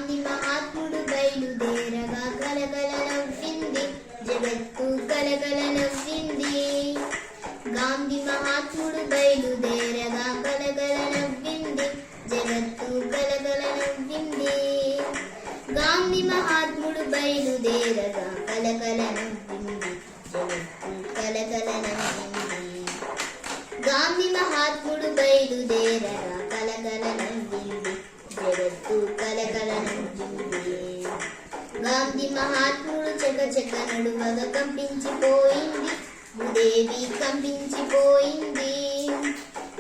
గాంధీ మహాత్ముడు బయలుదేరగా కలకల నవ్వింది జగత్తు కలకల నవ్వింది. గాంధీ మహాత్ముడు బయలుదేరగా కలకల నవ్వింది జగత్తు కలకల నవ్వింది. గాంధీ మహాత్ముడు బయలుదేరగా కలకల నవ్వింది జగత్తు కలకల నవ్వింది. గాంధీ మహాత్ముడు బయలుదేరగా కలకల నవ్వింది జగత్తు కలకల నవ్వింది. గాంధీ మహాత్ముడు చకచక నడువగా కంపించిపోయింది భూదేవి కంపించిపోయింది.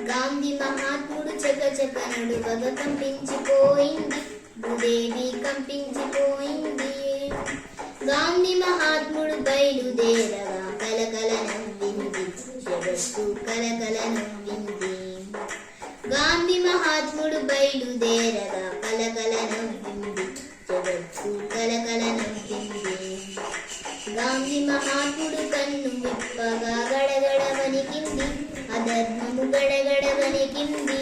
గాంధీ మహాత్ముడు చకచక నడువగా కంపించిపోయింది భూదేవి కంపించిపోయింది. గాంధీ మహాత్ముడు బయలుదేరగా కలకల నవ్వింది జగత్తు కలకల నవ్వింది. గాంధీ మహాత్ముడు బయలుదేరగా కలకల నవ్వింది జగత్తు కలకల నవ్వింది. గాంధీ మహాత్ముడు కన్ను విప్పగా గడగడ వణికింది అధర్మము గడగడ వణికింది.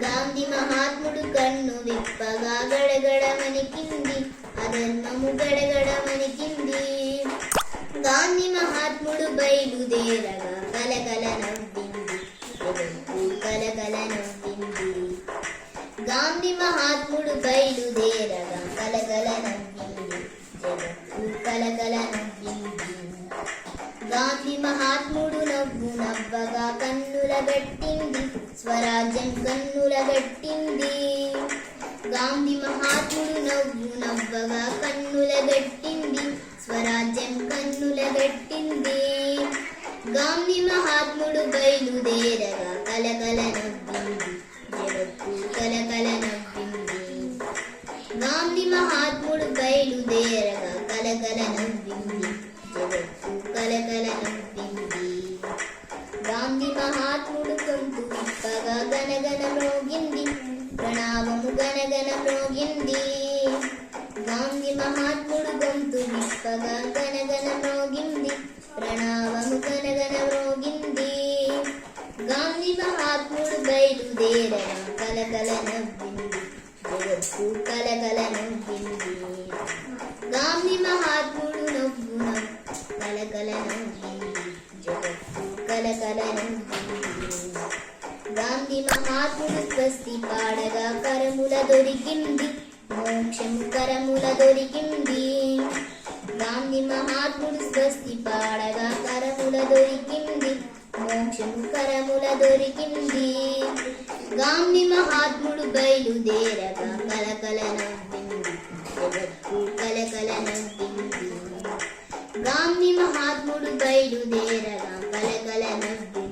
గాంధీ మహాత్ముడు కన్ను విప్పగా గడగడ వణికింది అధర్మము గడగడ వణికింది. గాంధీ మహాత్ముడు బయలుదేరగా కలకల నవ్వింది జగత్తు కలకల నవ్వింది. గాంధీ మహాత్ముడు బయలుదేరగా కలకల నవ్వింది జగత్తు కలకల నవ్వింది. గాంధీ మహాత్ముడు నవ్వు నవ్వగా కన్నుల గట్టింది స్వరాజ్యం కన్నుల గట్టింది. గాంధీ మహాత్ముడు నవ్వు నవ్వగా కన్నుల గట్టింది స్వరాజ్యం కన్నుల గట్టింది. గాంధీ మహాత్ముడు బయలుదేరగా కలకల నవ్వింది జగత్తు కలకల నవ్వింది. గాంధీ మహాత్ముడు బయలుదేరగా కలకల నవ్వింది జగత్తు కలకల నవ్వింది. గాంధీ మహాత్ముడు గొంతు విప్పగా గనగన మ్రోగింది ప్రణామము గనగన మ్రోగింది. గాంధీ మహాత్ముడు గొంతు విప్పగా గనగన మ్రోగింది ప్రణామము గనగన మ్రోగింది. గాంధీ మహాత్ముడు బయలుదేరగా కలకల నవ్వింది జగత్తు కలకల నవ్వింది. గాంధీ మహాత్ముడు నవ్వు కలకల నవ్వింది జగత్తు కలకల నవ్వింది. గాంధీ మహాత్ముడు స్వస్తి పాడగా కరముల దొరికింది మోక్షము కరముల దొరికింది. గాంధీ మహాత్ముడు స్వస్తి పాడగా కరముల దొరికింది మోక్షము కరముల దొరికింది. గాంధీ మహాత్ముడు బయలుదేరగా కలకల నవ్వింది జగత్తు కలకల నవ్వింది. గాంధీ మహాత్ముడు బయలుదేరగా కలకల నవ్వింది